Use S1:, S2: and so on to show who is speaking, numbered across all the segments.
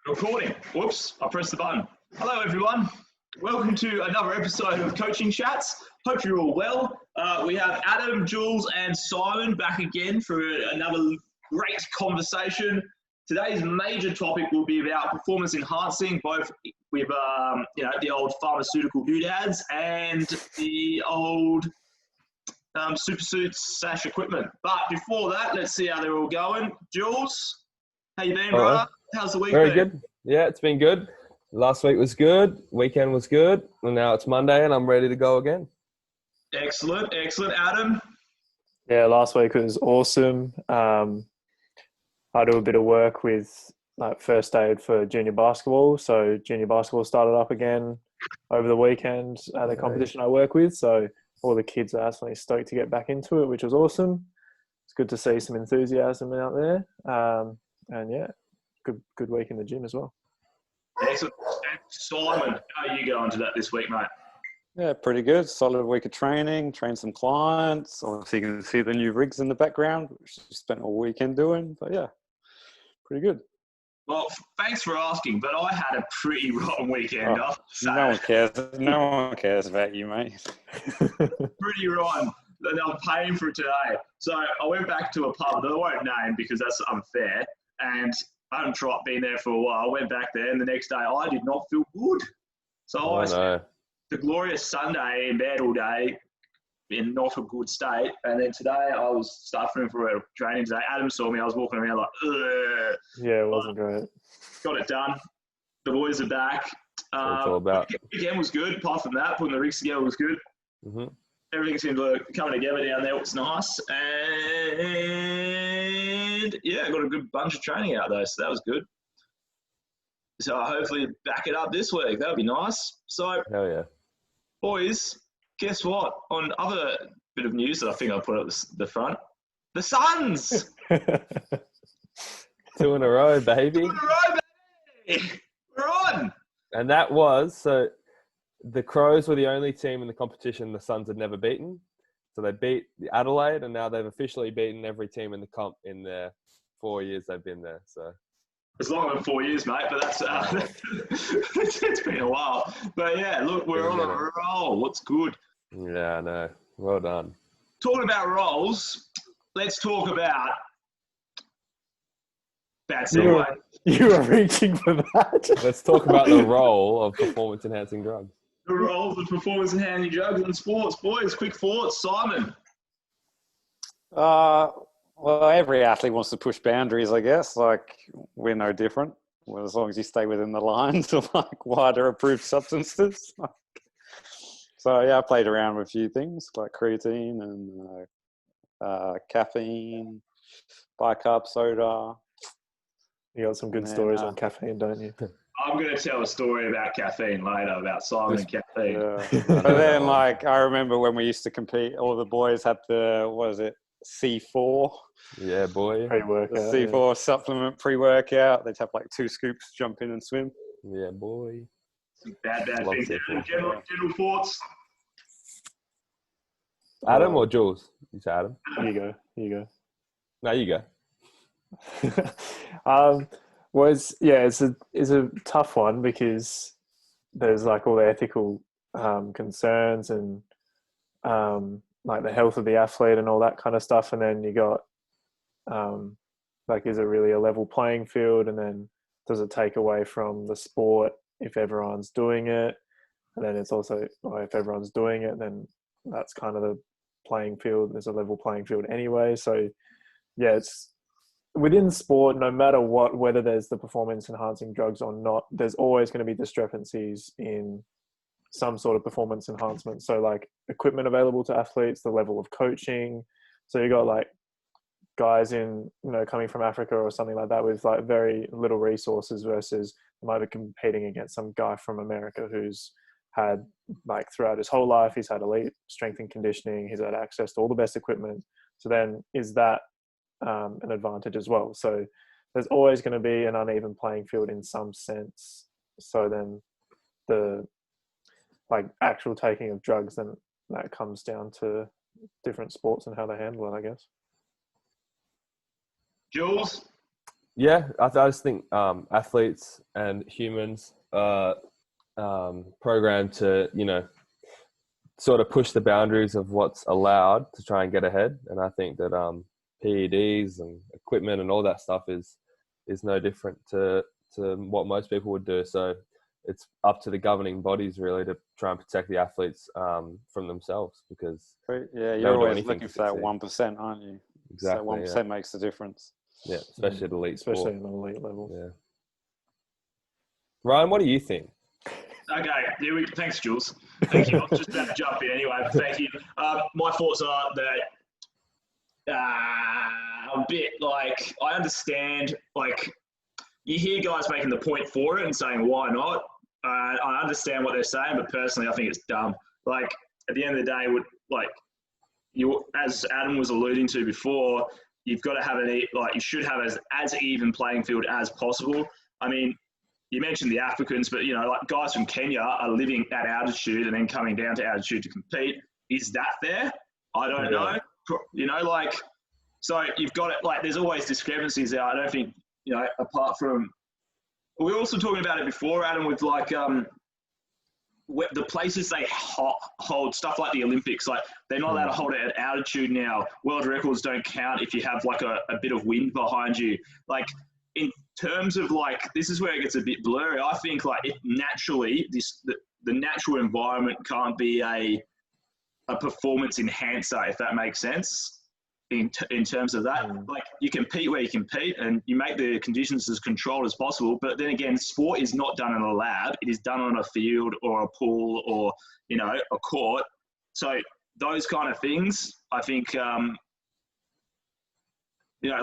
S1: Recording. Whoops, I pressed the button. Hello, everyone. Welcome to another episode of Coaching Chats. Hope you're all well. We have Adam, Jules, and Simon back again for another great conversation. Today's major topic will be about performance enhancing, both with the old pharmaceutical doodads and the old super suits / equipment. But before that, let's see how they're all going. Jules, how you been, brother? How's the week
S2: Very
S1: been?
S2: good. Yeah, it's been good. Last week was good. Weekend was good. And now it's Monday and I'm ready to go again.
S1: Excellent. Adam?
S3: Yeah, last week was awesome. I do a bit of work with first aid for junior basketball. So junior basketball started up again over the weekend at the competition I work with. So all the kids are absolutely stoked to get back into it, which was awesome. It's good to see some enthusiasm out there. And yeah, good week in the gym as well.
S1: Excellent. Simon, how are you going to that this week, mate?
S4: Yeah, pretty good. Solid week of training, trained some clients. Obviously, you can see the new rigs in the background, which I spent all weekend doing. But yeah, pretty good.
S1: Well, thanks for asking, but I had a pretty rotten weekend.
S4: No one cares. No one cares about you, mate.
S1: Pretty rotten. And I'm paying for it today. So I went back to a pub that I won't name because that's unfair. And I haven't been there for a while. I went back there, and the next day I did not feel good. So I spent the glorious Sunday in bed all day in not a good state. And then today I was suffering for a training today. Adam saw me. I was walking around like, ugh.
S3: Yeah, it wasn't great. Got
S1: it done. The boys are back.
S2: That's all about.
S1: The weekend was good. Apart from that, putting the rigs together was good.
S2: Mm-hmm.
S1: Everything seemed to be coming together down there. It was nice. And yeah, got a good bunch of training out though, so that was good. So hopefully back it up this week. That would be nice. So,
S2: hell yeah.
S1: Boys, guess what? On other bit of news that I think I put at the front, the Suns!
S2: 2 in a row, baby.
S1: 2 in a row, baby! We're on!
S2: And that was, so the Crows were the only team in the competition the Suns had never beaten. So they beat the Adelaide, and now they've officially beaten every team in the comp in their 4 years they've been there. So
S1: it's longer than 4 years, mate, but that's it's been a while. But yeah, look, we're on a roll. What's good?
S2: Yeah, I know. Well done.
S1: Talking about rolls, let's talk about bad segue.
S3: You are reaching for that.
S2: Let's talk about the role of performance-enhancing drugs.
S1: The roles of performance-enhancing drugs in sports. Boys, quick thoughts. Simon?
S4: Well, every athlete wants to push boundaries, I guess. Like, we're no different. Well, as long as you stay within the lines of wider approved substances. So yeah, I played around with a few things like creatine and caffeine, bicarb soda.
S3: You got some good stories on caffeine, don't you?
S1: I'm going to tell a story about caffeine later, about Simon and caffeine.
S4: Yeah. But then, I remember when we used to compete, all the boys had C4.
S2: Yeah, boy.
S3: Pre-workout.
S4: The C4 supplement pre-workout. They'd have 2 scoops, jump in and swim.
S2: Yeah, boy.
S1: Bad things. General thoughts?
S2: Adam or Jules? You say Adam.
S3: You go.
S2: No, you go.
S3: It's a tough one because there's all the ethical concerns and the health of the athlete and all that kind of stuff, and then you got is it really a level playing field, and then does it take away from the sport if everyone's doing it? And then it's also, if everyone's doing it, then that's kind of the playing field. There's a level playing field anyway. So yeah, it's within sport, no matter what, whether there's the performance enhancing drugs or not, there's always going to be discrepancies in some sort of performance enhancement. So equipment available to athletes, the level of coaching. So you got guys in, coming from Africa or something like that with very little resources versus they might be competing against some guy from America who's had throughout his whole life, he's had elite strength and conditioning, he's had access to all the best equipment. So then is that an advantage as well? So there's always going to be an uneven playing field in some sense. So then the actual taking of drugs, then that comes down to different sports and how they handle it, I guess.
S1: Jules?
S2: Yeah, I just think athletes and humans are programmed to, sort of push the boundaries of what's allowed to try and get ahead. And I think that PEDs and equipment and all that stuff is no different to what most people would do. So it's up to the governing bodies really to try and protect the athletes from themselves, because
S4: Yeah,
S2: they'll
S4: you're
S2: do
S4: always
S2: anything
S4: looking
S2: to
S4: for that
S2: succeed.
S4: 1%, aren't you?
S2: Exactly.
S4: So 1% makes the difference.
S2: Yeah, especially at elite sport.
S3: Especially in the elite level.
S2: Yeah. Ryan, what do you think?
S1: Okay, thanks, Jules. Thank you. I was just about to jump in anyway, but thank you. My thoughts are that a bit like, I understand, like, you hear guys making the point for it and saying, why not? I understand what they're saying, but personally, I think it's dumb. Like, at the end of the day, as Adam was alluding to before, you've got to have you should have as even playing field as possible. I mean, you mentioned the Africans, but, like guys from Kenya are living at altitude and then coming down to altitude to compete. Is that fair? I don't know. So you've got it, there's always discrepancies there. I don't think, apart from, we were also talking about it before, Adam, with the places they hold stuff like the Olympics, they're not allowed to hold it at altitude now. World records don't count if you have a bit of wind behind you. In terms of this is where it gets a bit blurry. I think if naturally the natural environment can't be a performance enhancer, if that makes sense. In terms of that, you compete where you compete and you make the conditions as controlled as possible. But then again, sport is not done in a lab; it is done on a field or a pool or a court. So those kind of things, I think.
S4: But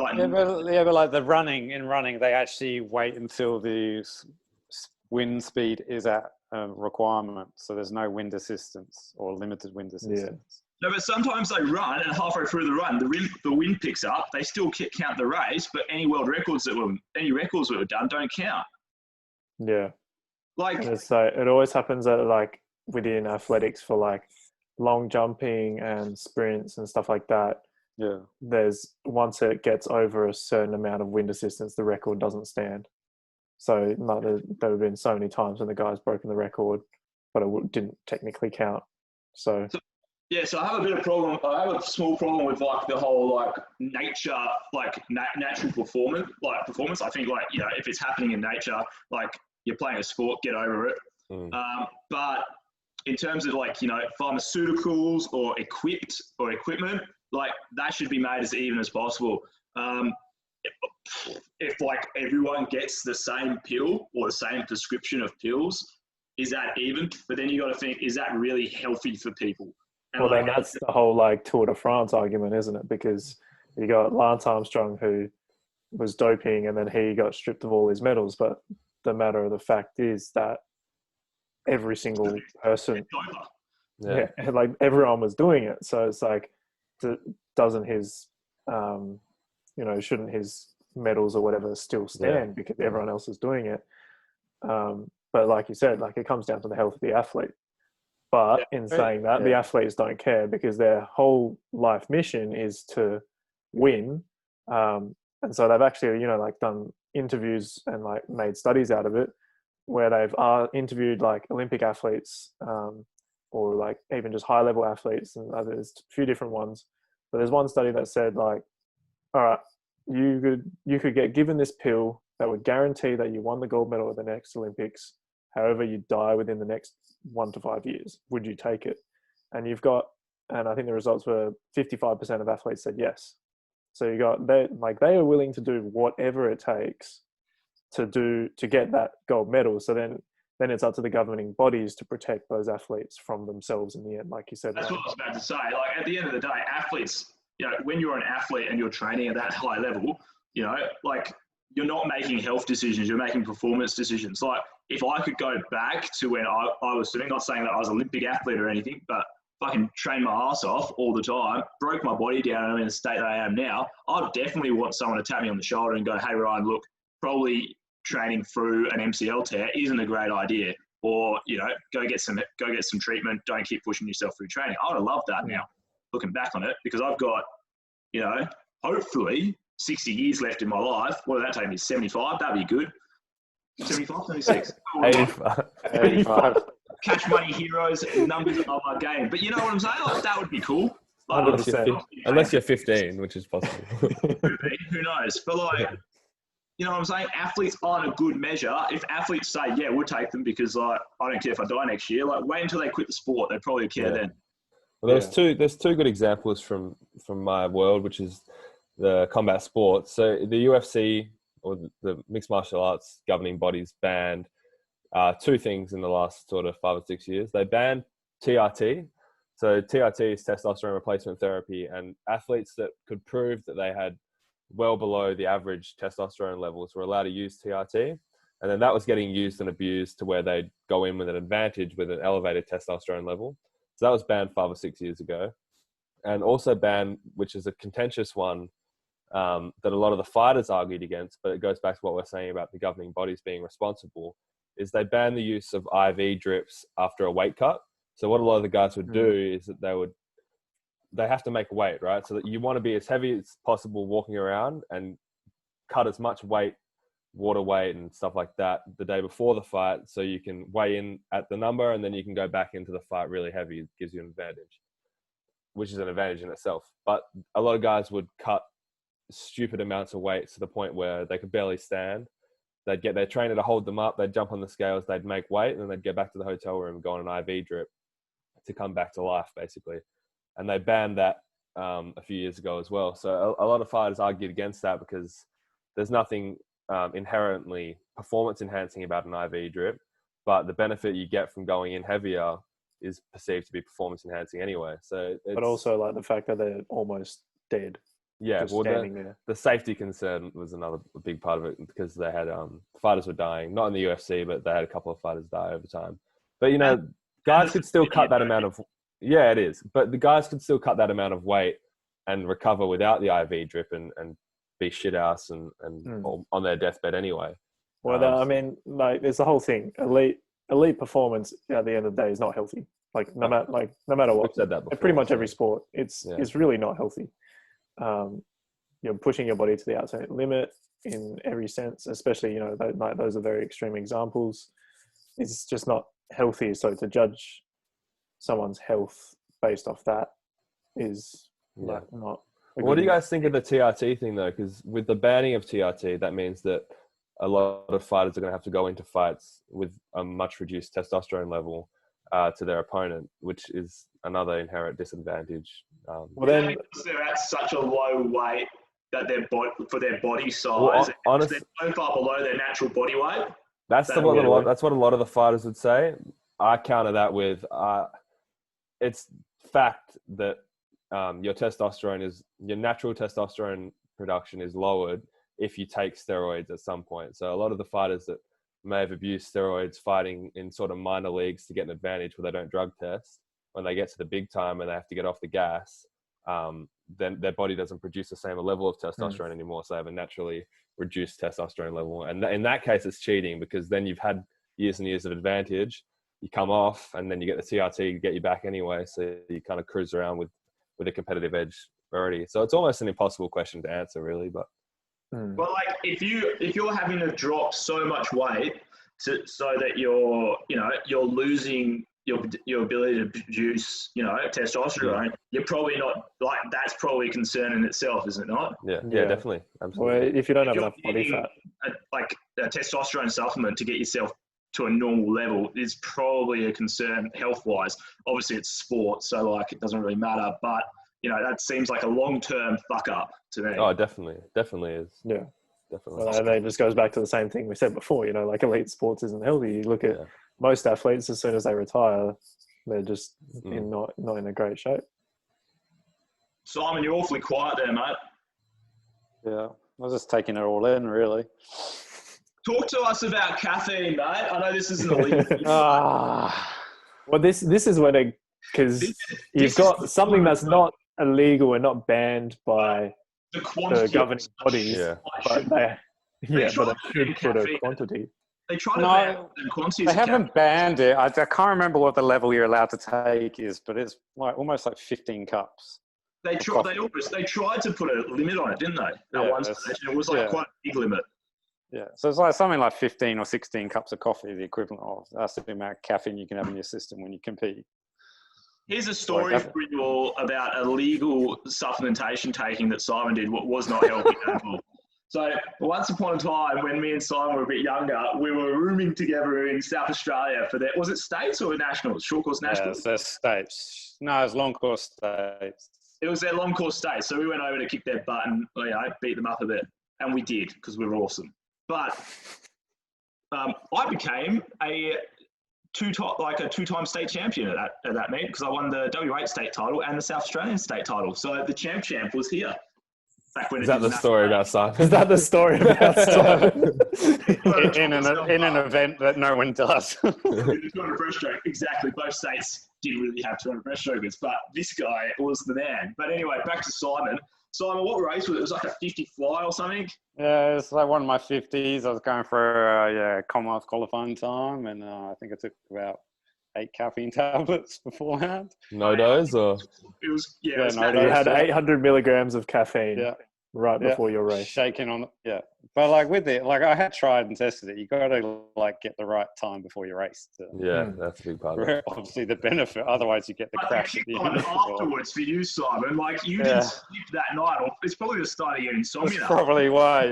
S4: like the running, they actually wait until the wind speed is at requirement. So there's no wind assistance or limited wind assistance.
S3: Yeah.
S1: No, but sometimes they run, and halfway through the run, the wind picks up. They still count the race, but any records that were done don't count.
S3: Yeah. And so it always happens at within athletics for long jumping and sprints and stuff like that.
S4: Yeah.
S3: There's once it gets over a certain amount of wind assistance, the record doesn't stand. So there have been so many times when the guy's broken the record, but it didn't technically count. So
S1: I have a bit of problem. I have a small problem with the whole nature, natural performance. I think if it's happening in nature, you're playing a sport, get over it. But in terms of pharmaceuticals or equipment, that should be made as even as possible. If everyone gets the same pill or the same prescription of pills, is that even? But then you got to think, is that really healthy for people? And
S3: then that's the whole Tour de France argument, isn't it? Because you got Lance Armstrong, who was doping and then he got stripped of all his medals. But the matter of the fact is that every single person, everyone was doing it. So it's doesn't his, shouldn't his medals or whatever still stand because everyone else is doing it? But like you said, it comes down to the health of the athlete. But in saying that, the athletes don't care because their whole life mission is to win. And so they've actually, done interviews and made studies out of it where they've interviewed Olympic athletes or even just high level athletes, and there's a few different ones. But there's one study that said all right, you could get given this pill that would guarantee that you won the gold medal at the next Olympics. However, you die within the next 1 to 5 years. Would you take it? And I think the results were 55% of athletes said yes. So you got they are willing to do whatever it takes to get that gold medal. So then it's up to the governing bodies to protect those athletes from themselves in the end, like you said.
S1: That's what I was about to say. At the end of the day, athletes, when you're an athlete and you're training at that high level, you're not making health decisions, you're making performance decisions. If I could go back to when I was doing, not saying that I was an Olympic athlete or anything, but fucking train my ass off all the time, broke my body down and I'm in the state that I am now, I'd definitely want someone to tap me on the shoulder and go, hey, Ryan, look, probably training through an MCL tear isn't a great idea. Or, go get some treatment, don't keep pushing yourself through training. I would have loved that now, looking back on it, because I've got, hopefully 60 years left in my life. What would that take me? 75? That'd be good. 75, 76.
S2: 85.
S4: 85.
S1: Cash money heroes, numbers are my game. But you know what I'm saying? Like, that would be cool. Like,
S3: 100%.
S2: Unless you're 15, which is possible.
S1: who knows? But like, you know what I'm saying? Athletes aren't a good measure. If athletes say, yeah, we'll take them because like I don't care if I die next year, like wait until they quit the sport. They probably care then.
S2: Well, there's two good examples from my world, which is the combat sports. So the UFC, or the mixed martial arts governing bodies, banned two things in the last sort of 5 or 6 years. They banned TRT. So TRT is testosterone replacement therapy, and athletes that could prove that they had well below the average testosterone levels were allowed to use TRT. And then that was getting used and abused to where they'd go in with an advantage with an elevated testosterone level. So that was banned 5 or 6 years ago. And also banned, which is a contentious one, that a lot of the fighters argued against, but it goes back to what we're saying about the governing bodies being responsible, is they banned the use of IV drips after a weight cut. So what a lot of the guys would do is that they have to make weight, right? So that you want to be as heavy as possible walking around and cut as much weight, water weight and stuff like that the day before the fight, so you can weigh in at the number and then you can go back into the fight really heavy. It gives you an advantage, which is an advantage in itself. But a lot of guys would cut stupid amounts of weight to the point where they could barely stand. They'd get their trainer to hold them up, they'd jump on the scales, they'd make weight, and then they'd get back to the hotel room and go on an IV drip to come back to life, basically. And they banned that a few years ago as well. So a lot of fighters argued against that because there's nothing inherently performance enhancing about an IV drip, but the benefit you get from going in heavier is perceived to be performance enhancing anyway. So
S3: but also like the fact that they're almost dead.
S2: Yeah,
S3: just
S2: well,
S3: standing there.
S2: the safety concern was another big part of it, because they had fighters were dying, not in the UFC, but they had a couple of fighters die over time. But you know, guys could still cut that amount of. Yeah, it is. But the guys could still cut that amount of weight and recover without the IV drip and be shit ass and on their deathbed anyway.
S3: Well, I mean, like, there's the whole thing. Elite performance at the end of the day is not healthy. Like no matter what.
S2: We've said that before,
S3: pretty much every sport, it's really not healthy. You're pushing your body to the absolute limit in every sense, especially, you know, like those are very extreme examples. It's just not healthy. So to judge someone's health based off that is not.
S2: What do you guys think of the TRT thing though? Because with the banning of TRT, that means that a lot of fighters are going to have to go into fights with a much reduced testosterone level to their opponent, which is another inherent disadvantage.
S1: Well, then they're at such a low weight that for their body size, honestly, they're so far below their natural body weight.
S2: That's what a lot of the fighters would say. I counter that with it's fact that your natural testosterone production is lowered if you take steroids at some point. So a lot of the fighters that may have abused steroids fighting in sort of minor leagues to get an advantage where they don't drug test, when they get to the big time and they have to get off the gas, then their body doesn't produce the same level of testosterone anymore. So they have a naturally reduced testosterone level. And in that case, it's cheating, because then you've had years and years of advantage. You come off and then you get the TRT to get you back anyway. So you kind of cruise around with a competitive edge already. So it's almost an impossible question to answer, really. But
S1: like if you're having to drop so much weight so that you're losing your ability to produce, testosterone, you're probably not, like, that's probably a concern in itself, is it not?
S2: Yeah, definitely. Absolutely.
S3: Well, if you don't have enough body fat,
S1: like a testosterone supplement to get yourself to a normal level is probably a concern health-wise. Obviously, it's sport, so like it doesn't really matter. But that seems like a long-term fuck up to me.
S2: Oh, definitely is.
S3: Yeah,
S2: definitely.
S3: Well, and it just goes back to the same thing we said before. Like elite sports isn't healthy. You look at most athletes, as soon as they retire, they're just not in a great shape.
S1: Simon, you're awfully quiet there, mate.
S4: Yeah, I was just taking it all in, really.
S1: Talk to us about caffeine, mate. I know this isn't illegal.
S3: Well, this is when because you've got something that's not illegal and not banned by the governing bodies, but they should put a quantity.
S1: They try to ban quantities.
S4: They haven't banned it. I can't remember what the level you're allowed to take is, but it's like almost like 15 cups.
S1: They tried to put a limit on it, didn't they? At one stage, it was like quite a big limit.
S4: Yeah, so it's like something like 15 or 16 cups of coffee, the equivalent of. That's the amount of caffeine you can have in your system when you compete.
S1: Here's a story for you all about illegal supplementation taking that Simon did, what was not healthy at all. So once upon a time, when me and Simon were a bit younger, we were rooming together in South Australia for that. Was it states or nationals? Short course nationals?
S4: Yeah, it's states. No, it's long course states.
S1: It was their long course states. So we went over to kick their butt and beat them up a bit. And we did, because we were awesome. But I became a two-time state champion at that meet, because I won the W8 state title and the South Australian state title. So the champ was here.
S2: Is that the story about Simon?
S3: Is that the story about Simon?
S4: in an event that no one does.
S1: 200 breaststroke, exactly. Both states didn't really have 200 breaststrokers, but this guy was the man. But anyway, back to Simon. Simon, what race was it? It was like a 50 fly or something?
S4: Yeah, it's like one of my 50s. I was going for Commonwealth qualifying time, and I think I took about 8 caffeine tablets beforehand.
S2: No dose, or?
S1: It was,
S3: no dose. You had 800 milligrams of caffeine right before your race.
S4: Shaking on it, But like with it, like I had tried and tested it. You got to like get the right time before your race.
S2: That's a big part of it.
S4: Obviously the benefit. Otherwise you get the crash at the end.
S1: Afterwards for you, Simon, like you didn't sleep that night. Or it's probably the start of your insomnia.
S4: That's probably why,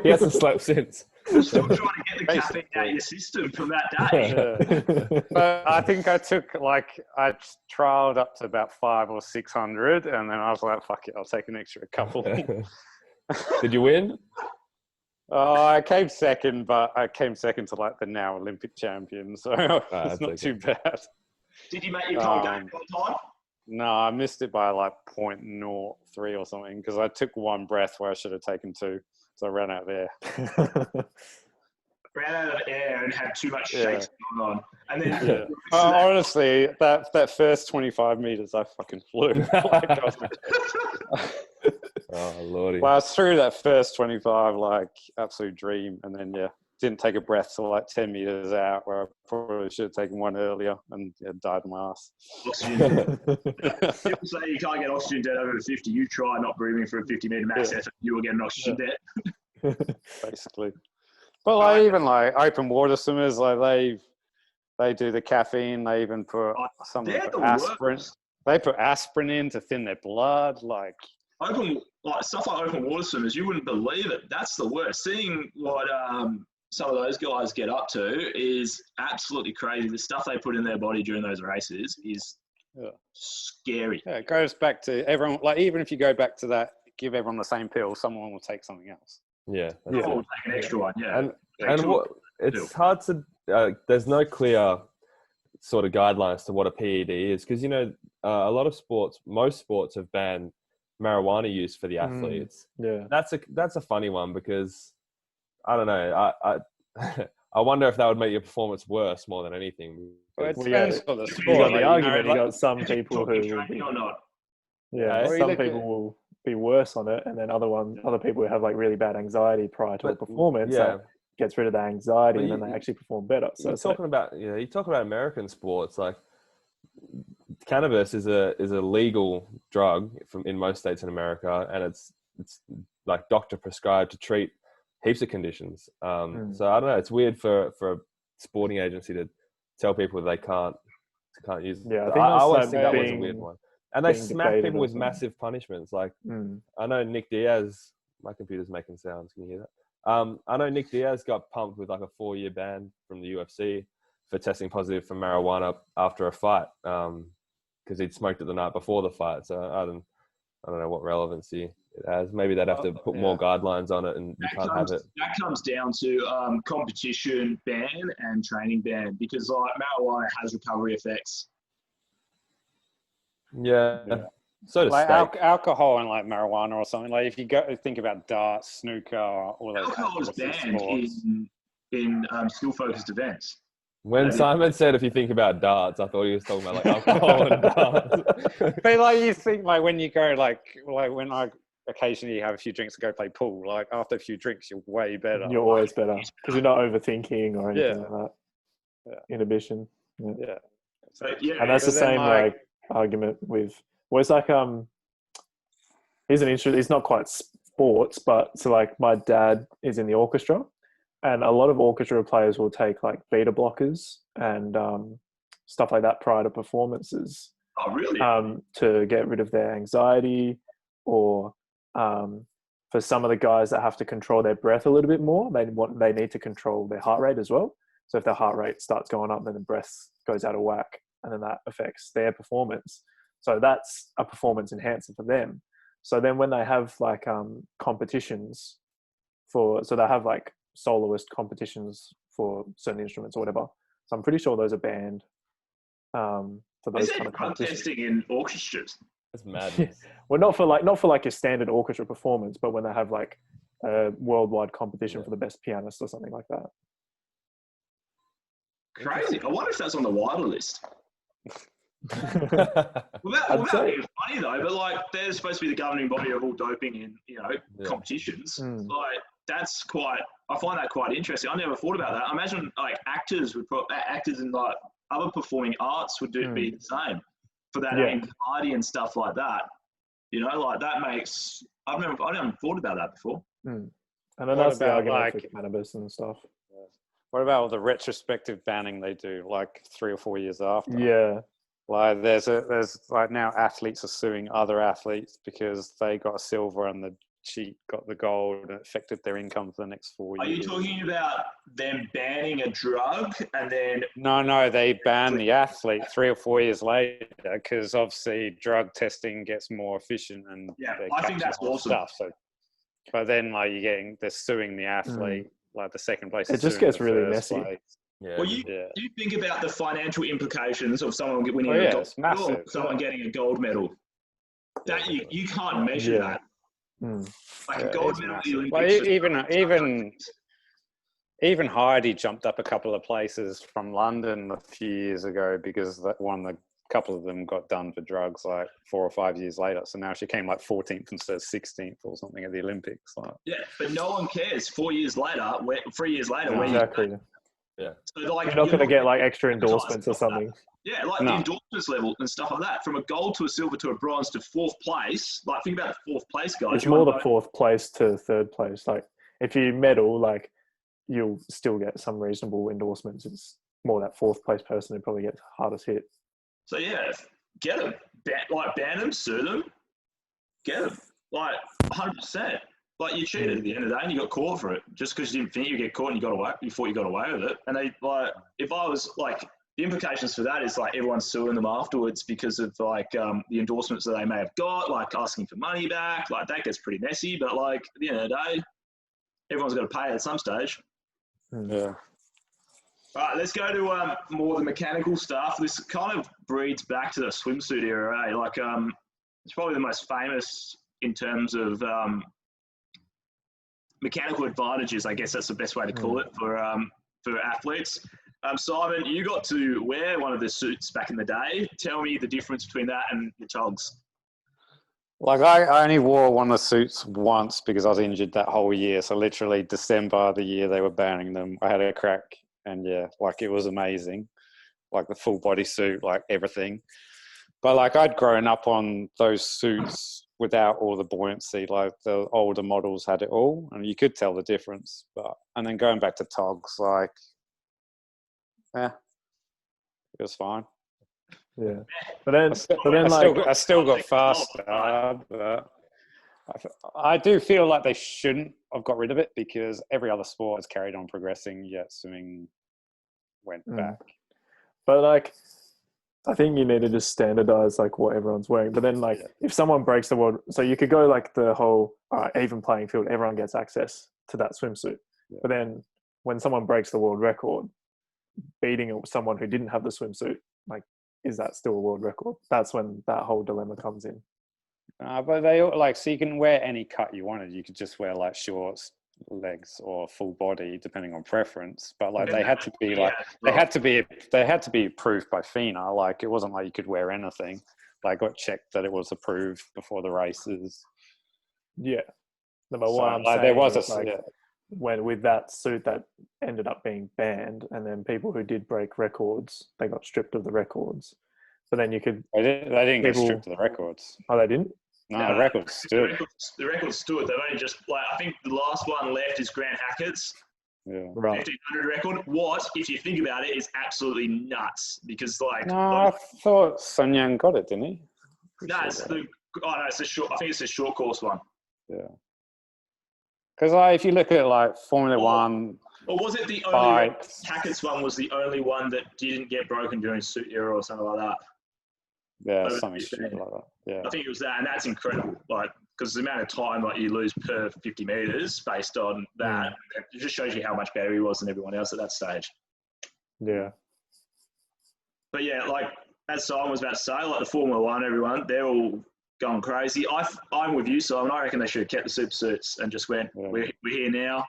S2: He hasn't slept since.
S1: You're still trying to get the caffeine out of your system from that day.
S4: But I think I trialed up to about 500 or 600, and then I was like, "Fuck it, I'll take an extra couple."
S2: Did you win?
S4: I came second, but I came second to like the now Olympic champion, so it's not too bad.
S1: Did you make your game on time?
S4: No, I missed it by like 0.03 or something, because I took one breath where I should have taken 2. So I ran out of air.
S1: Ran out of air and had too much shakes going on. And then
S4: honestly, that first 25 meters, I fucking flew.
S2: Oh, lordy.
S4: Well, I was through that first 25, like absolute dream. And then, didn't take a breath till like 10 meters out, where I probably should have taken one earlier, and died on my ass.
S1: Oxygen. People say you can't get oxygen debt over 50. You try not breathing for a 50-meter max effort, you will get an oxygen debt.
S4: Basically. But like even like open water swimmers, like they do the caffeine. They even put aspirin. They put aspirin in to thin their blood. Like
S1: stuff like open water swimmers, you wouldn't believe it. That's the worst. Seeing what some of those guys get up to is absolutely crazy. The stuff they put in their body during those races is scary.
S4: Yeah, it goes back to everyone. Like even if you go back to that, give everyone the same pill, someone will take something else.
S2: Yeah,
S1: we'll take an extra one. Yeah,
S2: it's hard to. There's no clear sort of guidelines to what a PED is, because a lot of sports, most sports have banned marijuana use for the athletes. That's a funny one, because I don't know. I wonder if that would make your performance worse more than anything.
S4: Well, it depends on the sport.
S3: You got the argument. You got some people who
S1: or not.
S3: Some people will be worse on it, and then other people who have like really bad anxiety prior to a performance that gets rid of the anxiety, and then they actually perform better. So
S2: you talk about American sports, like cannabis is a legal drug in most states in America, and it's like doctor prescribed to treat heaps of conditions. So I don't know. It's weird for a sporting agency to tell people they can't use it.
S3: Yeah,
S2: I always think that was a weird one. And they smack people with massive punishments. Like, I know Nick Diaz, my computer's making sounds. Can you hear that? I know Nick Diaz got pumped with like a 4-year ban from the UFC for testing positive for marijuana after a fight, because he'd smoked it the night before the fight. So I don't know what relevancy it has. Maybe they'd have to put more guidelines on it, and you can't have it.
S1: That comes down to competition ban and training ban, because like marijuana has recovery effects.
S2: Yeah. So does
S4: like alcohol and like marijuana or something. Like if you think about darts, snooker, all those.
S1: Alcohol is banned in skill-focused events.
S2: When Simon said, if you think about darts, I thought he was talking about like alcohol and darts.
S4: But like you think like when you go like when I occasionally have a few drinks and go play pool, like after a few drinks, you're way better.
S3: You're always better because you're not overthinking or anything like that. Yeah. Inhibition.
S1: Yeah.
S3: So, and that's the same like argument with. Well, it's like He's not quite sports, but so like my dad is in the orchestra, and a lot of orchestra players will take like beta blockers and stuff like that prior to performances
S1: Oh, really?
S3: to get rid of their anxiety, or for some of the guys that have to control their breath a little bit more, they need to control their heart rate as well. So if their heart rate starts going up, then the breath goes out of whack, and then that affects their performance. So that's a performance enhancer for them. So then when they have like competitions so they have like soloist competitions for certain instruments or whatever. So I'm pretty sure those are banned for those kind of competitions.
S1: Testing in orchestras.
S2: That's madness.
S3: Well, not for like your standard orchestra performance, but when they have like a worldwide competition for the best pianist or something like that.
S1: Crazy. I wonder if that's on the wider list. Without being funny though, but like they're supposed to be the governing body of all doping in competitions. Like that's quite. I find that quite interesting. I never thought about that. I imagine like actors in like other performing arts would be the same for that anxiety and stuff like that. Like that makes. I never thought about that before.
S3: And then that's the argument for cannabis and stuff.
S4: What about all the retrospective banning they do, like 3 or 4 years after?
S3: Yeah.
S4: Like there's like now athletes are suing other athletes because they got a silver and the cheat got the gold and it affected their income for the next 4 years.
S1: Are you talking about them banning a drug and then?
S4: No, they banned the athlete 3 or 4 years later because obviously drug testing gets more efficient and
S1: I think that's awesome.
S4: Stuff. So, but then like they're suing the athlete, like the second place.
S3: It just gets really messy.
S4: Place.
S1: Yeah. Well, you think about the financial implications of someone winning a gold medal or someone getting a gold medal. That you can't measure that. Like a gold medal at the Olympics.
S4: Even Heidi jumped up a couple of places from London a few years ago because a couple of them got done for drugs like 4 or 5 years later. So now she came like 14th instead of 16th or something at the Olympics. Like.
S1: Yeah, but no one cares. 3 years later,
S3: exactly.
S1: Yeah. So like,
S3: you're not going to get like extra endorsements or something.
S1: Yeah, like the endorsements level and stuff like that. From a gold to a silver to a bronze to 4th place. Like think about the 4th place guys.
S3: It's more the 4th place to 3rd place. Like if you medal, like you'll still get some reasonable endorsements. It's more that 4th place person who probably gets hardest hit.
S1: So yeah, get them. Ban them, sue them. Get them. Like 100%. Like you cheated at the end of the day and you got caught for it just because you didn't think you get caught and you thought you got away with it. And they if I was like, the implications for that is like everyone's suing them afterwards because of like the endorsements that they may have got, like asking for money back. Like that gets pretty messy. But like at the end of the day, everyone's got to pay at some stage.
S4: Yeah.
S1: All right, let's go to more the mechanical stuff. This kind of breeds back to the swimsuit era. Like it's probably the most famous in terms of mechanical advantages. I guess that's the best way to call it for athletes. Simon, you got to wear one of the suits back in the day. Tell me the difference between that and your togs.
S4: Like I only wore one of the suits once because I was injured that whole year. So literally December the year they were banning them, I had a crack and like it was amazing. Like the full body suit, like everything. But like I'd grown up on those suits without all the buoyancy. Like the older models had it all and you could tell the difference. And then going back to togs, like, it was fine.
S3: Yeah, but then
S4: I still got faster. But I do feel like they shouldn't have got rid of it because every other sport has carried on progressing. Yet swimming went back.
S3: But like, I think you need to just standardize like what everyone's wearing. But then like, if someone breaks the world, so you could go like the whole even playing field. Everyone gets access to that swimsuit. Yeah. But then when someone breaks the world record, beating someone who didn't have the swimsuit, like, is that still a world record? That's when that whole dilemma comes in.
S4: But they like, so you can wear any cut you wanted. You could just wear like shorts, legs, or full body, depending on preference. But like, they had to be like, they had to be approved by FINA. Like, it wasn't like you could wear anything. Like, got checked that it was approved before the races.
S3: Yeah. No, but what I'm
S4: like,
S3: saying
S4: there was
S3: is, when with that suit that ended up being banned, and then people who did break records, they got stripped of the records. But then you could.
S4: They didn't get stripped of the records.
S3: Oh, they didn't?
S4: No, the record stood.
S1: The record stood. They've only just, like, I think the last one left is Grant Hackett's
S4: Yeah.
S3: Right.
S1: 1500 record. What, if you think about it, is absolutely nuts because, like,
S4: No, I thought Sun Yang got it, didn't he?
S1: it's a short. I think it's a short course one.
S4: Yeah. Because if you look at like Formula One,
S1: Or was it the only
S4: bikes,
S1: Hackett's one was the only one that didn't get broken during suit era or something like that?
S4: yeah,
S1: over
S4: something
S1: 15.
S4: stupid like that. Yeah.
S1: I think it was that, and that's incredible. Like, because the amount of time like you lose per 50 meters based on that, it just shows you how much better he was than everyone else at that stage.
S3: Yeah.
S1: But yeah, like as Simon was about to say, like the Formula One, everyone, they're all going crazy. I'm with you, Simon. I reckon they should have kept the super suits and just went, we're here now.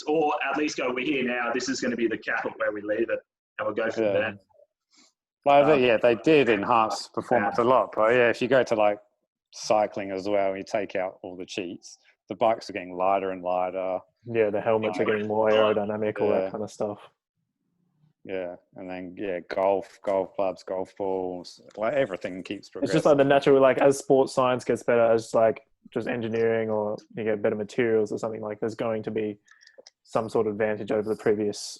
S1: Or at least go, we're here now. This is going to be the cap of where we leave it, and we'll go from there.
S4: Well, they did enhance performance a lot. But yeah, if you go to like cycling as well, and you take out all the cheats, the bikes are getting lighter and lighter.
S3: Yeah, the helmets are getting more aerodynamic, all that kind of stuff.
S4: Yeah, and then golf clubs, golf balls, like everything keeps progressing.
S3: It's just like the natural, like as sports science gets better, as like just engineering or you get better materials or something, like there's going to be some sort of advantage over the previous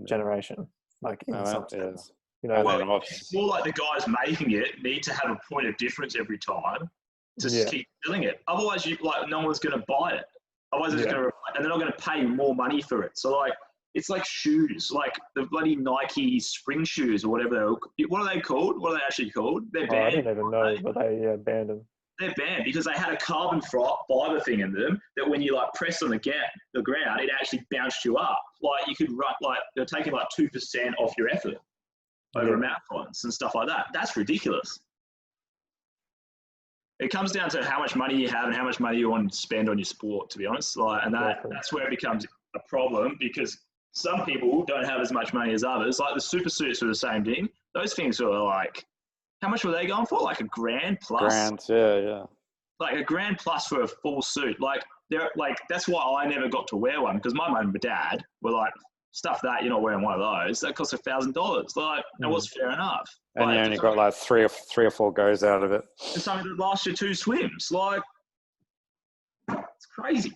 S3: generation, like in some sense. You know,
S1: well, it's more like the guys making it need to have a point of difference every time to keep selling it. Otherwise, no one's going to buy it. Otherwise, it's going to, and they're not going to pay more money for it. So like, it's like shoes, like the bloody Nike spring shoes or whatever. What are they called? What are they actually called? They're banned.
S3: I don't even know, but they banned them.
S1: They're banned because they had a carbon fiber thing in them that when you like press on the ground, it actually bounced you up. Like you could they're taking like 2% off your effort over marathons and stuff like that. That's ridiculous. It comes down to how much money you have and how much money you want to spend on your sport, to be honest. Like, and that's where it becomes a problem because some people don't have as much money as others. Like the super suits were the same thing. Those things were like, how much were they going for? Like $1,000 plus?
S4: Yeah.
S1: Like $1,000 plus for a full suit. Like that's why I never got to wear one because my mum and my dad were like, stuff that you're not wearing one of those. That costs $1,000. Like that was fair enough.
S4: And
S1: like,
S4: you only got like three or four goes out of it.
S1: It's something that lasts you 2 swims. Like it's crazy.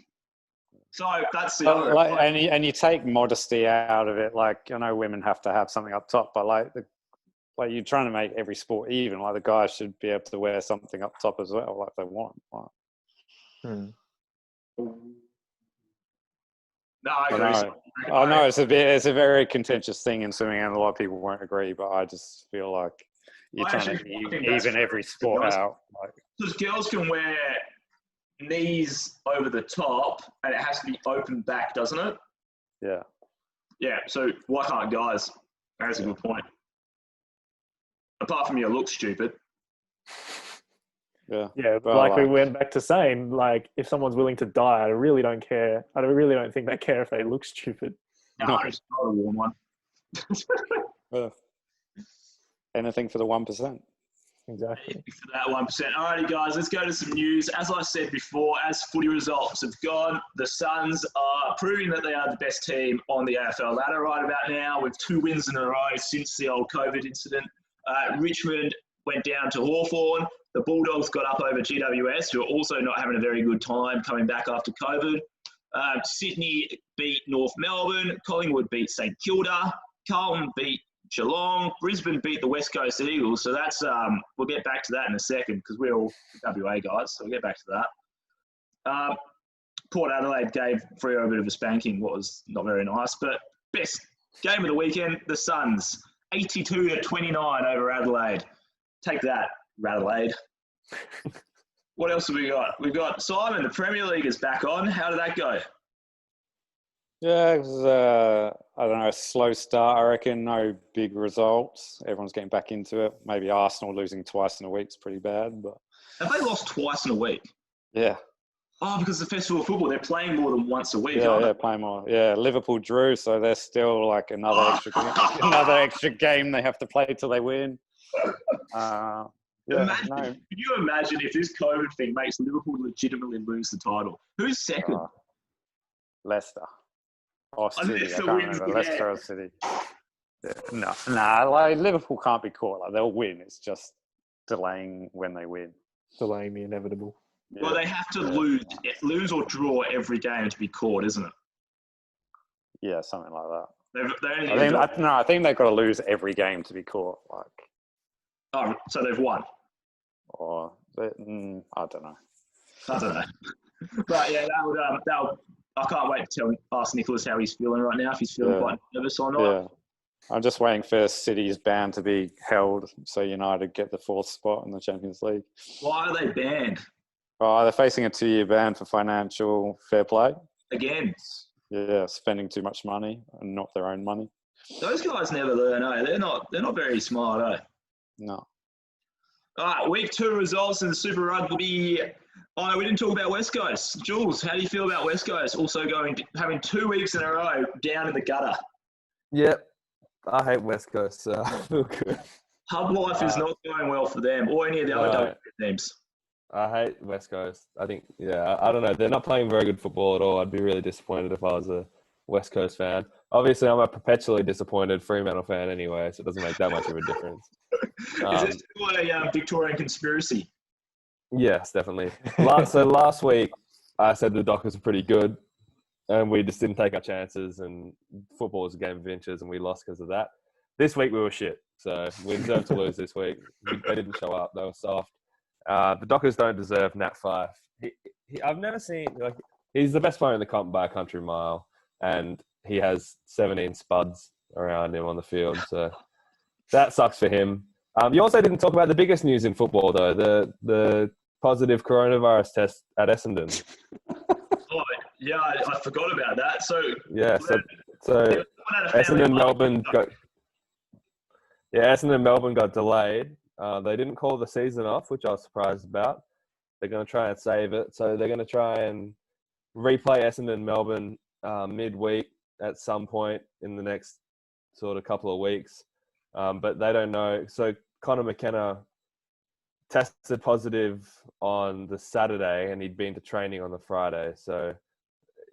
S1: So that's the other.
S4: And you take modesty out of it. Like I know women have to have something up top, but like you're trying to make every sport even. Like the guys should be able to wear something up top as well, like they want.
S1: No, I agree.
S4: I know it's a very contentious thing in swimming, and a lot of people won't agree. But I just feel like you're trying to even every sport out.
S1: Because girls can wear knees over the top, and it has to be open back, doesn't it?
S4: Yeah.
S1: Yeah. So why can't guys? That's a good point. Apart from your look stupid.
S3: Yeah, well, we went back to saying, like, if someone's willing to die, I really don't care. I really don't think they care if they look stupid.
S1: No, it's not a warm one.
S4: Anything for the 1%.
S3: Exactly.
S1: For that 1%. Alrighty, guys, let's go to some news. As I said before, as footy results have gone, the Suns are proving that they are the best team on the AFL ladder right about now with 2 wins in a row since the old COVID incident. Richmond went down to Hawthorn. The Bulldogs got up over GWS, who are also not having a very good time coming back after COVID. Sydney beat North Melbourne. Collingwood beat St Kilda. Carlton beat Geelong. Brisbane beat the West Coast Eagles. So that's we'll get back to that in a second because we're all WA guys. So we'll get back to that. Port Adelaide gave Freo a bit of a spanking, what was not very nice. But best game of the weekend, the Suns, 82-29 over Adelaide. Take that, Adelaide. What else have we got? We've got Simon, the Premier League is back on. How did that go?
S4: Yeah, it was, I don't know, a slow start, I reckon. No big results. Everyone's getting back into it. Maybe Arsenal losing twice in a week is pretty bad. But
S1: have they lost twice in a week?
S4: Yeah.
S1: Oh, because the Festival of Football, they're playing more than once a week,
S4: playing more. Yeah, Liverpool drew, so there's still like another extra game they have to play till they win.
S1: Can you imagine if this COVID thing makes Liverpool legitimately lose the title? Who's second?
S4: Leicester. Or City, I can't remember.
S1: Yeah.
S4: Leicester or City. Yeah. No, like Liverpool can't be caught. Like they'll win. It's just delaying when they win.
S3: Delaying the inevitable.
S1: Well, they have to lose or draw every game to be caught, isn't it?
S4: Yeah, something like that.
S1: I
S4: think they've got to lose every game to be caught.
S1: So they've won.
S4: Or I don't know.
S1: I don't know. But yeah, I can't wait to ask Nicholas how he's feeling right now, if he's feeling quite nervous or not.
S4: Yeah. I'm just waiting for City's ban to be held so United get the 4th spot in the Champions League.
S1: Why are they banned?
S4: Oh, they're facing a 2-year ban for financial fair play.
S1: Again?
S4: Yeah, spending too much money and not their own money.
S1: Those guys never learn, eh? They're not very smart, eh?
S4: No.
S1: All right, week 2 results in the Super Rugby. Oh, no, we didn't talk about West Coast. Jules, how do you feel about West Coast also having 2 weeks in a row down in the gutter?
S2: Yep. I hate West Coast, so I feel good.
S1: Hub life is not going well for them or any of the other teams.
S2: I hate West Coast. I think, I don't know. They're not playing very good football at all. I'd be really disappointed if I was a West Coast fan. Obviously, I'm a perpetually disappointed Fremantle fan anyway, so it doesn't make that much of a difference.
S1: Is it still a Victorian conspiracy?
S2: Yes, definitely. So last week, I said the Dockers are pretty good, and we just didn't take our chances, and football is a game of inches, and we lost because of that. This week, we were shit, so we deserve to lose this week. They didn't show up. They were soft. The Dockers don't deserve Nat Fyfe. I've never seen, he's the best player in the comp by a country mile, and he has 17 spuds around him on the field, so that sucks for him. You also didn't talk about the biggest news in football, though, the positive coronavirus test at Essendon.
S1: Oh, yeah, I forgot about that. So
S2: Essendon Melbourne got delayed. They didn't call the season off, which I was surprised about. They're going to try and save it. So they're going to try and replay Essendon Melbourne midweek at some point in the next sort of couple of weeks. But they don't know. So Connor McKenna tested positive on the Saturday and he'd been to training on the Friday. So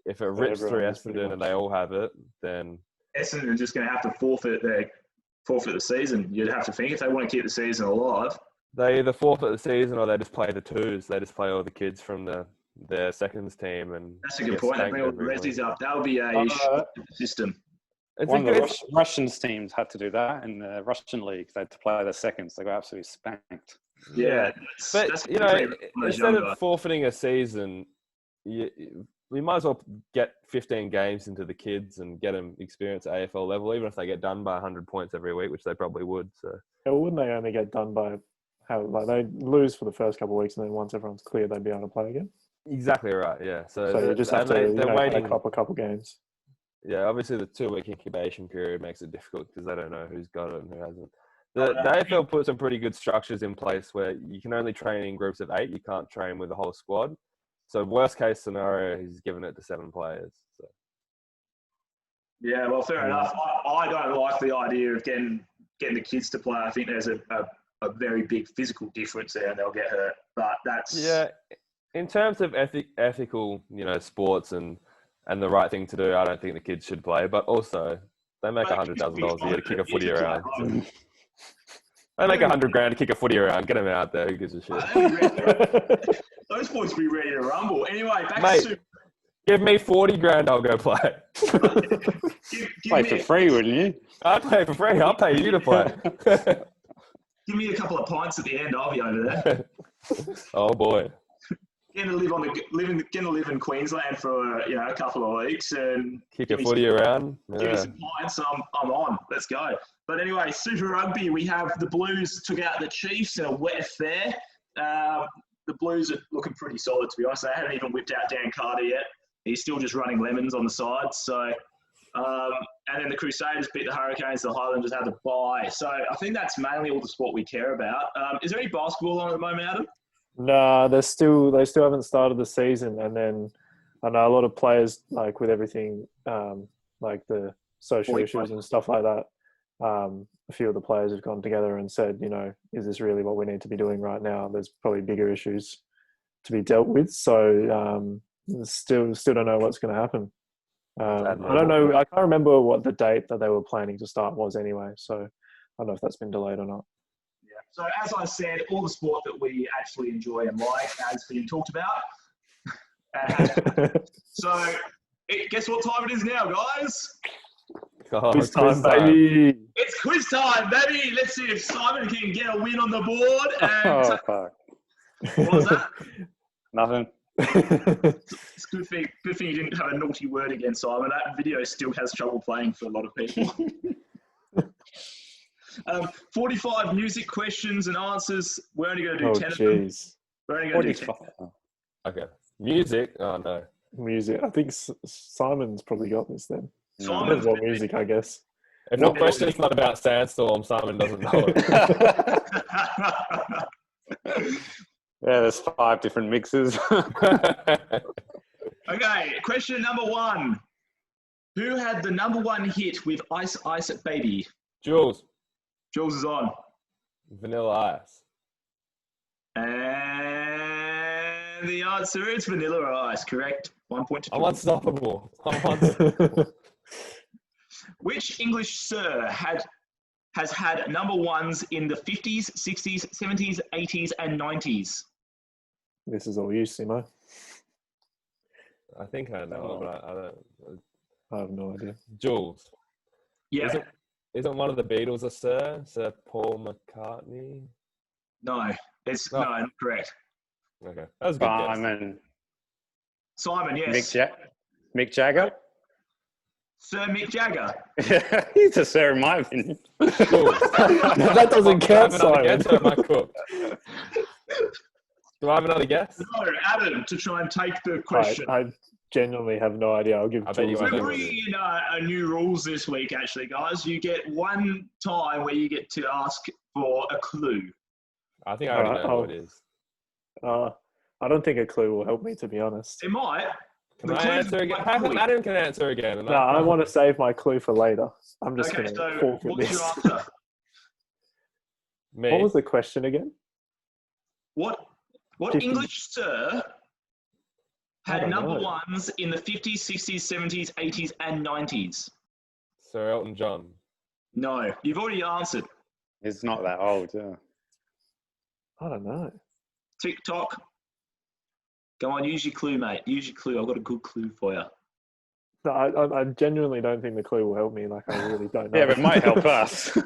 S2: if it rips through Essendon and they all have it, then
S1: Essendon are just going to have to forfeit the season. You'd have to think if they want to keep the season alive.
S2: They either forfeit the season or they just play the twos. They just play all the kids from their seconds team. And
S1: that's a good point. They bring all the resis up. That would be a system.
S4: One of the Russian teams had to do that in the Russian league. They had to play their seconds. They got absolutely spanked.
S1: Yeah.
S2: But, instead of forfeiting a season, we might as well get 15 games into the kids and get them experience at AFL level, even if they get done by 100 points every week, which they probably would. So,
S3: wouldn't they only get done by they lose for the first couple of weeks, and then once everyone's clear, they'd be able to play again?
S2: Exactly right. Yeah. So
S3: you just have to
S2: they're waiting
S3: a couple games.
S2: Yeah, obviously the 2-week incubation period makes it difficult because they don't know who's got it and who hasn't. The AFL put some pretty good structures in place where you can only train in groups of 8. You can't train with the whole squad. So worst case scenario, he's given it to 7 players. So.
S1: Yeah, well, fair enough. I don't like the idea of getting the kids to play. I think there's a very big physical difference there and they'll get hurt. But that's...
S2: Yeah, in terms of ethical, sports and the right thing to do, I don't think the kids should play. But also, they make $100,000 a year to kick a footy around. They make $100,000 to kick a footy around. Get them out there. Who gives a shit?
S1: Those boys will be ready to rumble. Anyway, back to...
S2: Give me $40,000, I'll go play.
S4: Play for free, wouldn't you?
S2: I'd play for free. I'll pay you to play.
S1: Give me a couple of pints at the end. I'll be over there.
S2: Oh boy.
S1: Getting to live in Queensland for a couple of weeks and
S2: kick a footy around.
S1: Give me some pints. I'm on. Let's go. But anyway, Super Rugby. We have the Blues took out the Chiefs in a wet affair. The Blues are looking pretty solid, to be honest. They haven't even whipped out Dan Carter yet. He's still just running lemons on the sides. So, and then the Crusaders beat the Hurricanes. The Highlanders had to bye. So I think that's mainly all the sport we care about. Is there any basketball on at the moment, Adam?
S3: No, they still haven't started the season. And then I know a lot of players, like with everything, like the social issues and stuff like that. A few of the players have gone together and said, is this really what we need to be doing right now? There's probably bigger issues to be dealt with. So still don't know what's going to happen. I don't know. I can't remember what the date that they were planning to start was anyway. So I don't know if that's been delayed or not.
S1: So as I said, all the sport that we actually enjoy and like has been talked about. So guess what time it is now, guys?
S2: Oh,
S3: Quiz time, baby.
S1: It's quiz time, baby. Let's see if Simon can get a win on the board. And
S4: Oh, fuck.
S1: what was that?
S4: Nothing.
S1: It's a good thing you didn't have a naughty word against Simon. That video still has trouble playing for a lot of people. 45 music questions and answers. We're only going to do 10 of them. We're only going to do 10.
S2: Okay. Music? Oh, no.
S3: Music. I think Simon's probably got this then.
S1: Simon's
S3: What music, I guess.
S2: If the question's not about Sandstorm, Simon doesn't know it.
S4: Yeah, there's 5 different mixes.
S1: Okay, question number 1. Who had the number 1 hit with Ice Ice Baby?
S2: Jules.
S1: Jules is on.
S2: Vanilla Ice.
S1: And the answer is Vanilla Ice, correct? 1 point to
S2: I'm
S1: Jules.
S2: unstoppable.
S1: Which English sir has had number 1s in the 50s, 60s, 70s, 80s, and 90s?
S3: This is all you, Simo.
S2: I think I know, but I don't.
S3: I have no idea.
S2: Jules.
S1: Yeah.
S2: Isn't one of the Beatles a Sir? Sir Paul McCartney?
S1: No, it's no, not correct.
S2: Okay, that was a good guess.
S1: Simon, yes.
S4: Mick Jagger?
S1: Sir Mick Jagger.
S4: Yeah, he's a sir in my opinion.
S3: That doesn't count, Simon.
S2: Guess, or am I cooked? Do I have another guess?
S1: No, Adam, to try and take the question.
S3: I genuinely have no idea. I'll give
S2: I bet you
S3: Jules
S2: won't
S1: We're
S2: know.
S1: bringing in a new rules this week, actually, guys. You get one time where you get to ask for a clue.
S2: I think I already know what it is.
S3: I don't think a clue will help me, to be honest.
S1: It might.
S2: Can I answer again? How come Adam can answer again? And
S3: No, I want to save my clue for later. I'm just
S1: Okay,
S3: going
S1: so
S3: to forfeit
S1: what's
S3: this.
S1: your answer?
S2: Me.
S3: What was the question again?
S1: What
S3: 50.
S1: English sir
S3: I
S1: had
S3: don't
S1: number
S3: know.
S1: 1s in the 50s, 60s, 70s, 80s, and 90s?
S2: Sir Elton John.
S1: No, you've already answered.
S4: He's not that old, yeah.
S3: I don't know.
S1: TikTok. Go on, use your clue, mate. Use your clue. I've got a good clue for you.
S3: No, I genuinely don't think the clue will help me. Like, I really don't know.
S4: Yeah, but it might help us.
S3: Yeah,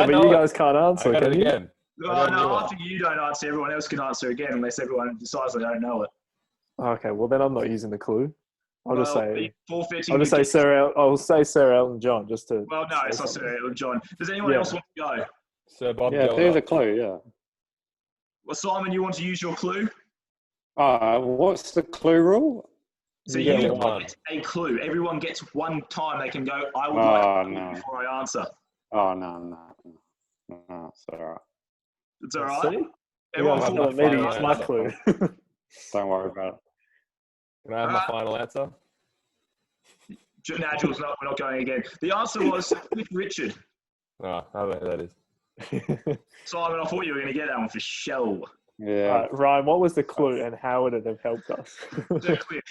S3: but you guys can't answer,
S2: I got
S3: can
S2: it
S3: you?
S2: again.
S1: Oh, no, after you don't answer, everyone else can answer again unless everyone decides they don't know it.
S3: Okay, well then I'm not using the clue. I'll just say
S1: Forfeiting.
S3: say Sir Elton John just to.
S1: Well, no,
S3: say
S1: it's not
S3: something.
S1: Sir Elton John. Does anyone
S3: Yeah.
S1: else want to go?
S2: Sir Bob
S4: Yeah,
S2: Dylan.
S4: there's a clue, yeah.
S1: Well, Simon, you want to use your clue?
S4: What's the clue rule?
S1: So
S3: You
S1: you
S3: get one.
S1: get a clue. Everyone gets one time they can go, I would
S4: Oh,
S1: like a clue
S4: no.
S1: before I answer.
S4: Oh, no, it's all right.
S1: It's all right.
S3: See?
S1: Everyone
S2: have
S1: thought
S2: my
S3: Maybe
S2: final
S3: it's my
S2: answer.
S3: clue.
S4: Don't worry about it.
S2: Can I have my final answer?
S1: Nah, Jules, no, we're not going again. The answer was Cliff Richard.
S2: Oh, I don't know who that is.
S1: Simon, I thought you were going to get that one for show.
S4: Yeah.
S3: Ryan, what was the clue and how would it have helped us?
S1: Sir Cliff.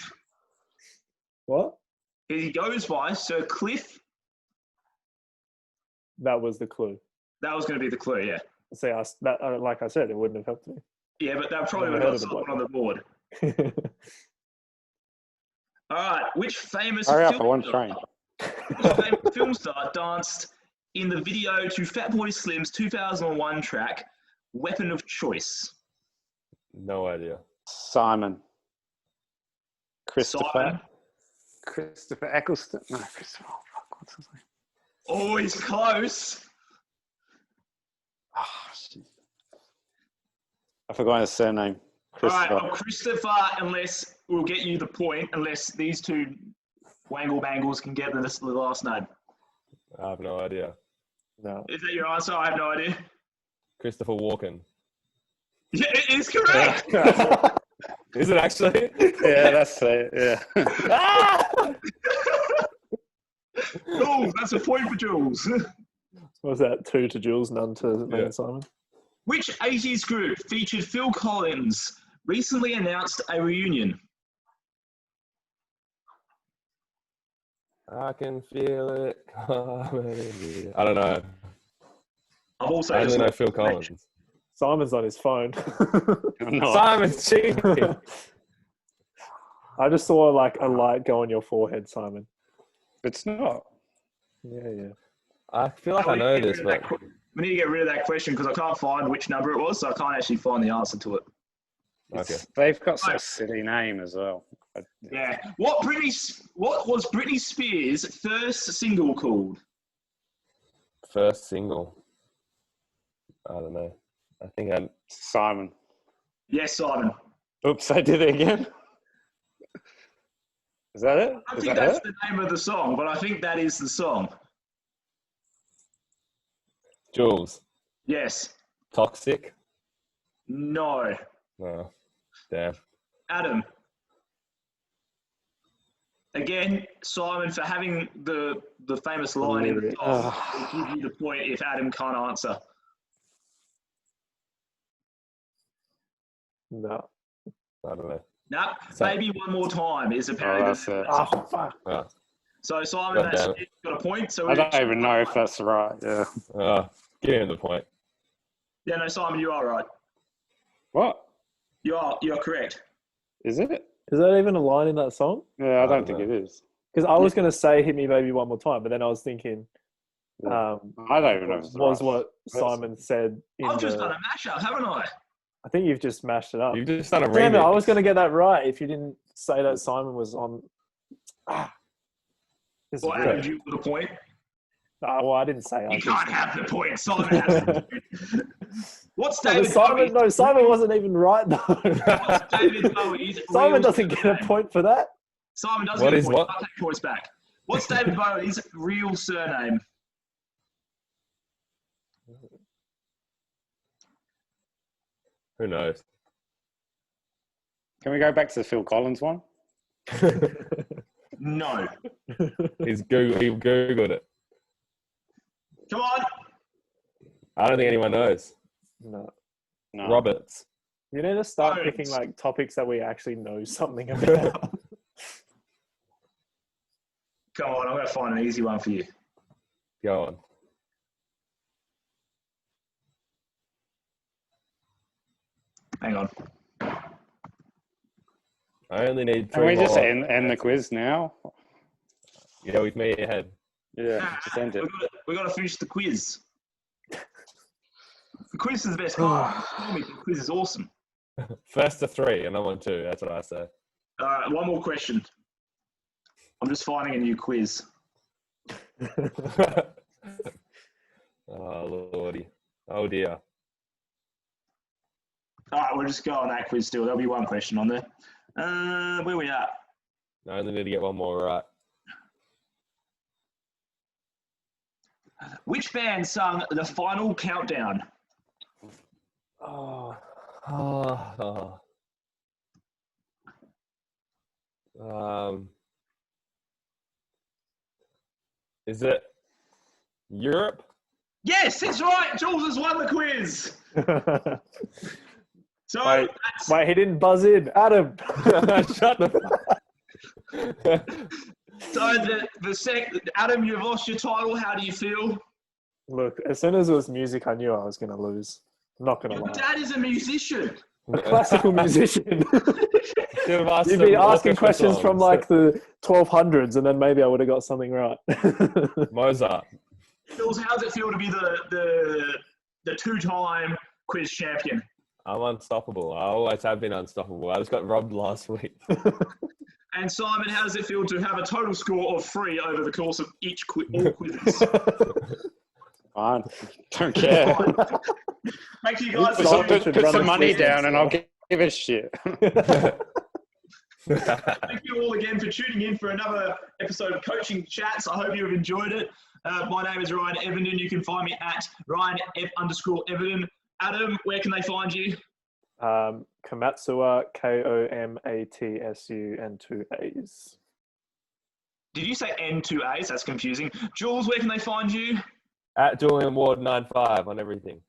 S3: What?
S1: He goes by Sir Cliff.
S3: That was the clue.
S1: That was going to be the clue, yeah.
S3: See, like I said, it wouldn't have helped me.
S1: Yeah, but that probably
S3: Never
S1: would have
S3: heard
S1: got
S3: of the
S1: someone on the board. All right, which famous
S4: Hurry up, I
S1: film
S4: want
S1: star,
S4: train.
S1: which famous film star danced in the video to Fatboy Slim's 2001 track, Weapon of Choice?
S2: No idea.
S4: Simon.
S1: Simon.
S4: Christopher Eccleston. No, Christopher. Oh, fuck, what's his name?
S1: Oh, he's close.
S4: Oh, shit. I forgot his surname.
S1: All right,
S4: Christopher.
S1: well, Christopher, unless we'll get you the point, unless these two wangle bangles can get the last name.
S2: I have no idea.
S3: No.
S1: Is that your answer? I have no idea.
S2: Christopher Walken.
S1: Yeah, it is correct.
S2: Is it actually?
S4: Yeah, that's it. Yeah.
S1: Cool, that's a point for Jules.
S3: Was that 2 to Jules, none to me
S2: Yeah.
S3: and Simon?
S1: Which 80s group featured Phil Collins recently announced a reunion?
S2: I can feel it coming. I don't know.
S1: I've also
S2: I
S1: just
S2: only know Phil Collins.
S3: Simon's on his phone.
S4: I'm not.
S2: Simon's cheating.
S3: I just saw like a light go on your forehead, Simon.
S4: It's not.
S3: Yeah.
S2: I feel like I know this, but
S1: we need to get rid of that question because I can't find which number it was, so I can't actually find the answer to it.
S2: okay.
S4: They've got such a silly name as well.
S1: Yeah. What was Britney Spears' first single called?
S2: First single. I don't know. I think I.
S4: Simon.
S1: Yes, Simon.
S4: Oops, I did it again. Is that it?
S1: I
S4: Is
S1: think
S4: that
S1: that's
S4: it?
S1: the name of the song, but I think that is the song.
S2: Jules.
S1: Yes.
S2: Toxic.
S1: No.
S2: Oh, damn.
S1: Adam. Again, Simon, for having the famous line in the song, will give you the point if Adam can't answer.
S3: No.
S2: I don't know.
S1: Nah,
S2: So-
S1: maybe one more time is apparently.
S4: that's it.
S3: Oh, fuck.
S2: Oh,
S1: So Simon,
S2: God
S1: that's
S2: damn it.
S1: got a point. So
S4: I don't even know if that's right. Yeah.
S2: give him the point.
S1: Yeah, no, Simon, you are right.
S4: What?
S1: You are correct.
S4: Is it?
S3: Is that even a line in that song?
S4: Yeah, I don't think it is.
S3: Because I was going to say "Hit Me, Baby, One More Time," but then I was thinking,
S4: I don't even know if it's
S3: was
S4: right.
S3: what Simon said.
S1: I've just done a mashup, haven't I?
S3: I think you've just mashed it up.
S2: You've just done a
S3: Damn it!
S2: remix.
S3: I was going to get that right if you didn't say that Simon was on. This is
S1: Well,
S3: weird.
S1: Adam, you got the point.
S3: Well, I didn't say.
S1: You can't have the point. Simon has the point. What's David
S3: Simon?
S1: Bowie's?
S3: No, Simon wasn't even right though.
S1: What's David Bowie's
S3: Simon
S1: real
S3: doesn't get a
S1: surname?
S3: point for that.
S1: Simon does
S2: What
S1: get a
S2: is
S1: point.
S2: what?
S1: I'll take points back. What's David Bowie's real surname?
S2: Who knows?
S4: Can we go back to the Phil Collins one?
S1: No.
S2: He Googled it.
S1: Come on.
S2: I don't think anyone knows.
S3: No.
S4: No.
S2: Roberts.
S3: You need to start
S1: Bones.
S3: picking like topics that we actually know something about.
S1: Come on, I'm going to find an easy one for you.
S2: Go on.
S1: Hang on.
S2: I only need
S4: Can
S2: three
S4: we just
S2: more.
S4: end the quiz now?
S2: Yeah, with me ahead.
S4: Yeah, just end it.
S1: We've got to finish the quiz. The quiz is the best part. The quiz is awesome.
S2: First to three, and I'm on two. That's what I say.
S1: All right, one more question. I'm just finding a new quiz.
S2: Oh, Lordy. Oh, dear.
S1: All right, we'll just go on that quiz still. There'll be one question on there. Where we at?
S2: I only need to get one more right.
S1: Which band sung The Final Countdown?
S2: Oh. Is it Europe?
S1: Yes, it's right. Jules has won the quiz. So
S3: Wait.
S1: that's,
S3: Wait, he didn't buzz in. Adam.
S2: Shut the
S1: Adam, you've lost your title. How do you feel?
S3: Look, as soon as it was music, I knew I was going to lose. I'm not going to
S1: Your
S3: lie.
S1: dad is a musician.
S3: A classical musician.
S2: You've asked
S3: You'd
S2: some
S3: be asking
S2: orchestra
S3: questions from
S2: songs.
S3: like the 1200s, and then maybe I would have got something right.
S2: Mozart.
S1: Jules, how does it feel to be the two-time quiz champion?
S2: I'm unstoppable. I always have been unstoppable. I just got robbed last week.
S1: And Simon, how does it feel to have a total score of 3 over the course of all quizzes?
S4: Fine. Don't care.
S1: Make sure you guys
S4: Put some money down and I'll give a shit.
S1: Thank you all again for tuning in for another episode of Coaching Chats. I hope you have enjoyed it. My name is Ryan Everton. You can find me at Ryan_Everton. Adam, where can they find you?
S3: Komatsua, Komatsu, and 2 A's.
S1: Did you say N2As? That's confusing. Jules, where can they find you?
S2: At Julian Ward 95 on everything.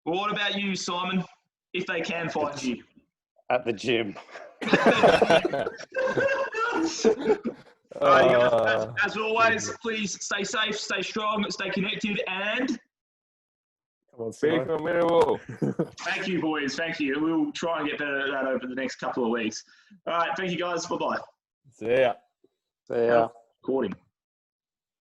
S1: Well, what about you, Simon? If they can find you.
S4: At the gym.
S1: As always, please stay safe, stay strong, stay connected, and
S3: Come on,
S2: Beef
S3: Simone.
S2: and Mineral.
S1: Thank you, boys. Thank you. We'll try and get better at that over the next couple of weeks. All right. Thank you, guys. Bye-bye.
S2: See ya.
S4: So, yeah.
S1: Recording.